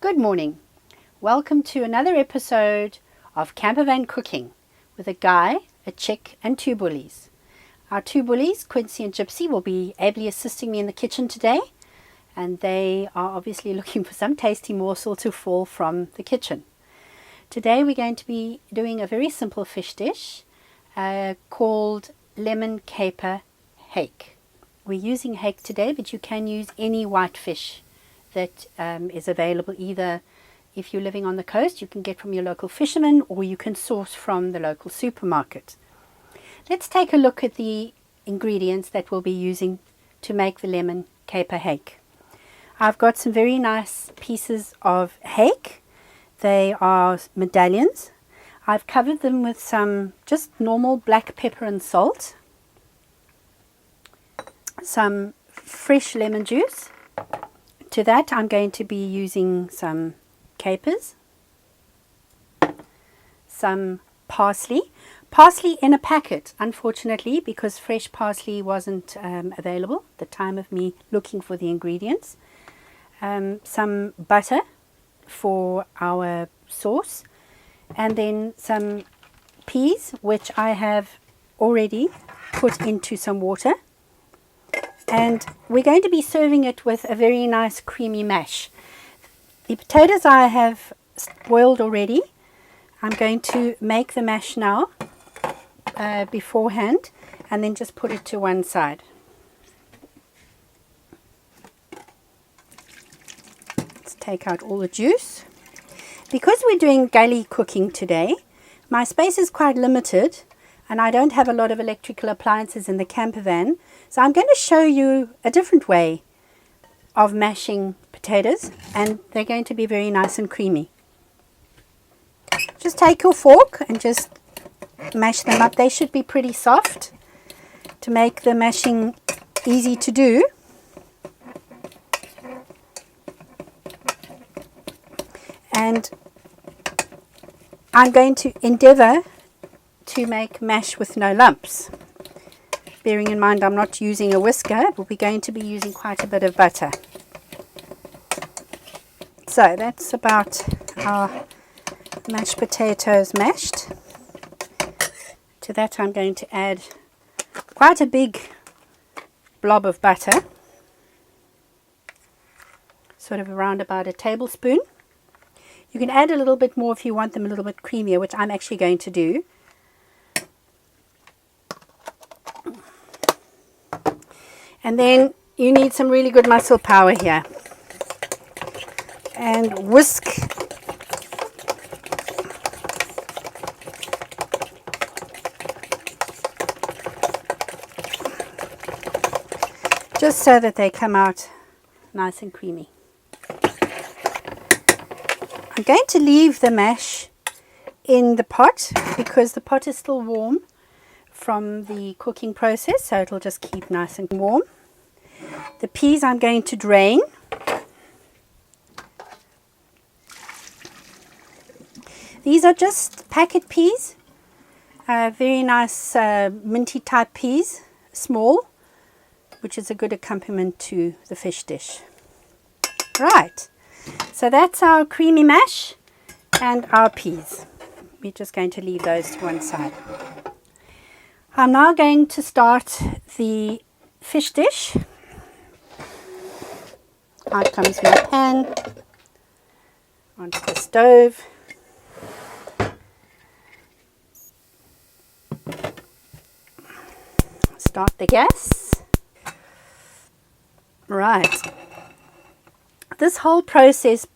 Good morning. Welcome to another episode of Campervan Cooking with a guy, a chick and two bullies. Our two bullies, Quincy and Gypsy, will be ably assisting me in the kitchen today, and they are obviously looking for some tasty morsel to fall from the kitchen. Today we're going to be doing a very simple fish dish called lemon caper hake. We're using hake today, but you can use any white fish that is available. Either if you're living on the coast, you can get from your local fisherman, or you can source from the local supermarket. Let's take a look at the ingredients that we'll be using to make the lemon caper hake. I've got some very nice pieces of hake. They are medallions. I've covered them with some just normal black pepper and salt, some fresh lemon juice. To that I'm going to be using some capers, some parsley. Parsley in a packet, unfortunately, because fresh parsley wasn't available at the time of me looking for the ingredients. Some butter for our sauce, and then some peas, which I have already put into some water. And we're going to be serving it with a very nice creamy mash. The potatoes I have boiled already. I'm going to make the mash now beforehand, and then just put it to one side. Let's take out all the juice. Because we're doing galley cooking today, my space is quite limited, and I don't have a lot of electrical appliances in the camper van, so I'm going to show you a different way of mashing potatoes, and they're going to be very nice and creamy. Just take your fork and just mash them up. They should be pretty soft to make the mashing easy to do. And I'm going to endeavour to make mash with no lumps. Bearing in mind I'm not using a whisker, but we're going to be using quite a bit of butter. So that's about our mashed potatoes mashed. To that I'm going to add quite a big blob of butter, sort of around about a tablespoon. You can add a little bit more if you want them a little bit creamier, which I'm actually going to do. And then you need some really good muscle power here. And whisk. Just so that they come out nice and creamy. I'm going to leave the mash in the pot because the pot is still warm from the cooking process, so it'll just keep nice and warm. The peas I'm going to drain. These are just packet peas, very nice minty type peas, small, which is a good accompaniment to the fish dish. Right, so that's our creamy mash and our peas. We're just going to leave those to one side. I'm now going to start the fish dish. Out comes my pan onto the stove. Start the gas. Right. This whole process,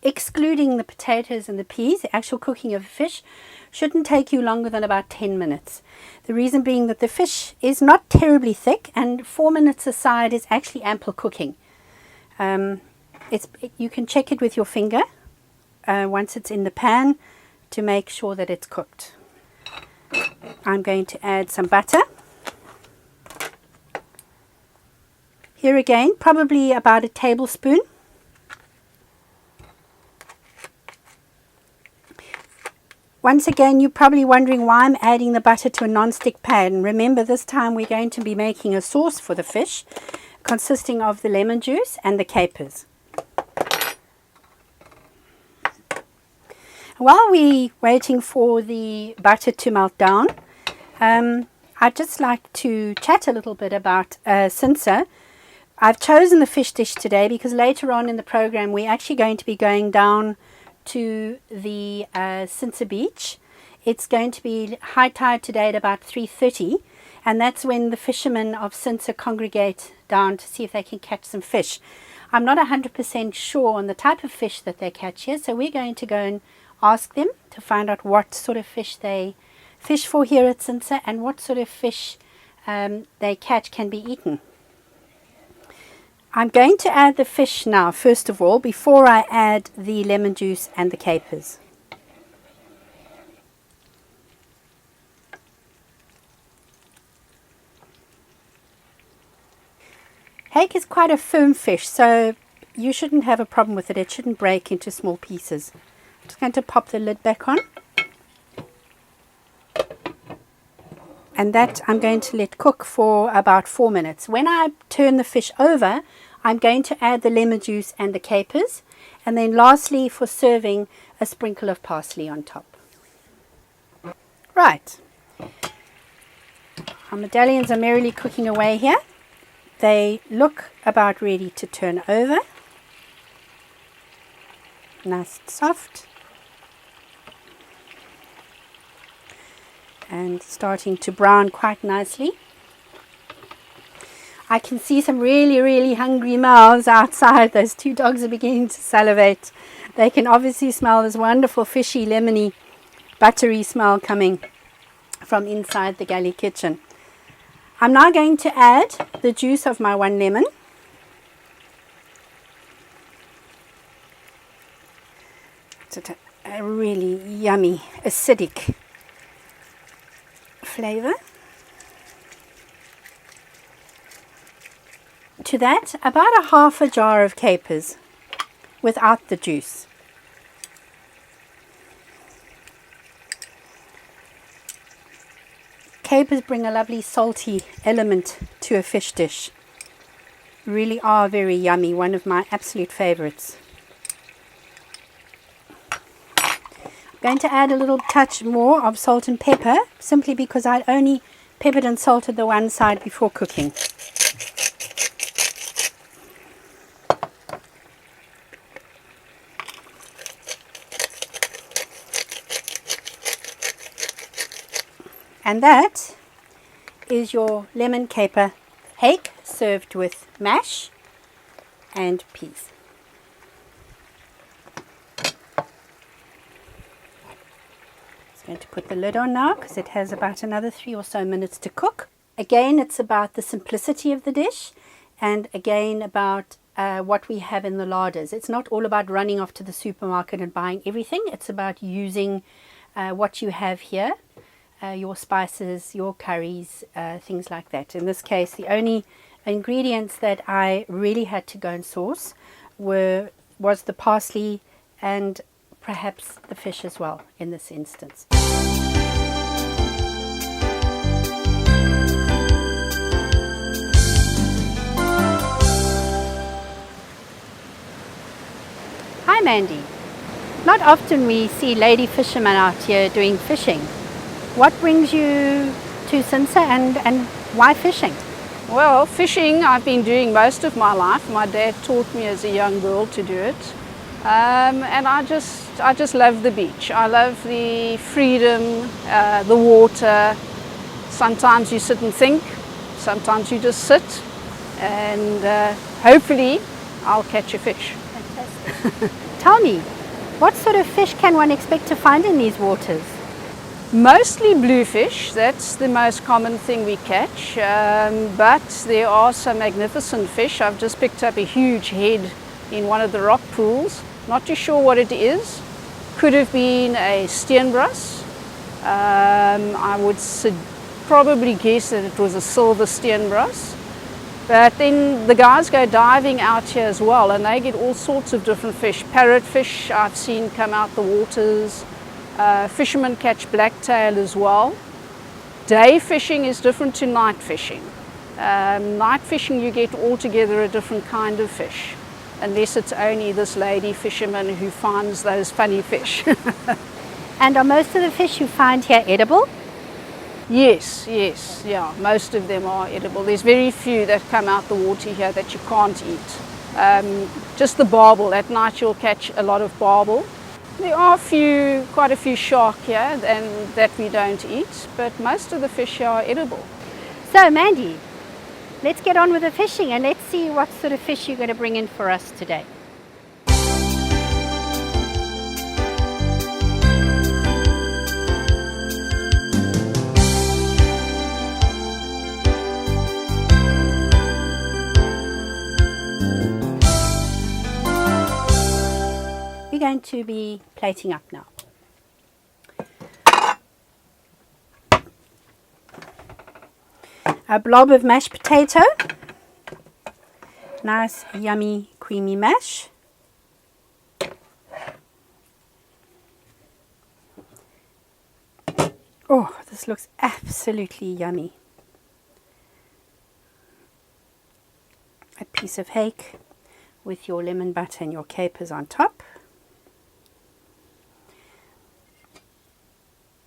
excluding the potatoes and the peas, the actual cooking of fish, shouldn't take you longer than about 10 minutes. The reason being that the fish is not terribly thick, and 4 minutes aside is actually ample cooking. You can check it with your finger once it's in the pan to make sure that it's cooked. I'm going to add some butter. Here again, probably about a tablespoon. Once again, you're probably wondering why I'm adding the butter to a non-stick pan. Remember, this time we're going to be making a sauce for the fish consisting of the lemon juice and the capers. While we're waiting for the butter to melt down, I'd just like to chat a little bit about Cinsa. I've chosen the fish dish today because later on in the program we're actually going to be going down to the Cinsa beach. It's going to be high tide today at about 3:30, and that's when the fishermen of Cinsa congregate down to see if they can catch some fish. I'm not 100% sure on the type of fish that they catch here, so we're going to go and ask them to find out what sort of fish they fish for here at Cinsa and what sort of fish they catch can be eaten. I'm going to add the fish now, first of all, before I add the lemon juice and the capers. Hake is quite a firm fish, so you shouldn't have a problem with it. It shouldn't break into small pieces. I'm just going to pop the lid back on. And that I'm going to let cook for about 4 minutes. When I turn the fish over, I'm going to add the lemon juice and the capers. And then lastly, for serving, a sprinkle of parsley on top. Right. Our medallions are merrily cooking away here. They look about ready to turn over. Nice and soft. And starting to brown quite nicely. I can see some really hungry mouths outside. Those two dogs are beginning to salivate. They can obviously smell this wonderful fishy, lemony, buttery smell coming from inside the galley kitchen. I'm now going to add the juice of my one lemon. It's a really yummy, acidic flavor. To that, about a half a jar of capers without the juice. Capers bring a lovely salty element to a fish dish. Really are very yummy, one of my absolute favorites. I'm going to add a little touch more of salt and pepper, simply because I'd only peppered and salted the one side before cooking. And that is your lemon caper hake served with mash and peas. Just going to put the lid on now because it has about another 3 or so minutes to cook. Again, it's about the simplicity of the dish, and again about what we have in the larders. It's not all about running off to the supermarket and buying everything. It's about using what you have here. Your spices, your curries, things like that. In this case, the only ingredients that I really had to go and source was the parsley and perhaps the fish as well in this instance. Hi Mandy. Not often we see lady fishermen out here doing fishing. What brings you to Cinsa and why fishing? Well, fishing I've been doing most of my life. My dad taught me as a young girl to do it. And I just love the beach. I love the freedom, the water. Sometimes you sit and think, sometimes you just sit, and hopefully I'll catch a fish. Fantastic. Tell me, what sort of fish can one expect to find in these waters? Mostly bluefish, that's the most common thing we catch, but there are some magnificent fish. I've just picked up a huge head in one of the rock pools. Not too sure what it is. Could have been a steenbras. I would probably guess that it was a silver steenbras. But then the guys go diving out here as well, and they get all sorts of different fish. Parrotfish I've seen come out the waters. Fishermen catch blacktail as well. Day fishing is different to night fishing. Night fishing you get altogether a different kind of fish. unless it's only this lady fisherman who finds those funny fish. And are most of the fish you find here edible? Yes, yeah, most of them are edible. There's very few that come out the water here that you can't eat. Just the barbel. At night you'll catch a lot of barbel. There are quite a few shark here and that we don't eat, but most of the fish here are edible. So Mandy, let's get on with the fishing and let's see what sort of fish you're going to bring in for us today. We're going to be plating up now. A blob of mashed potato, nice yummy creamy mash. Oh, this looks absolutely yummy. A piece of hake with your lemon butter and your capers on top.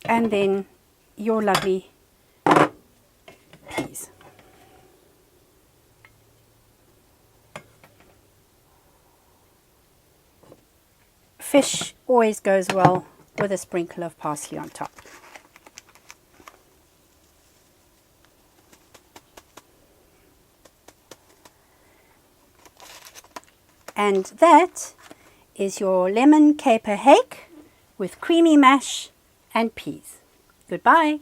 And then your lovely peas. Fish always goes well with a sprinkle of parsley on top. And that is your lemon caper hake with creamy mash and peas. Goodbye.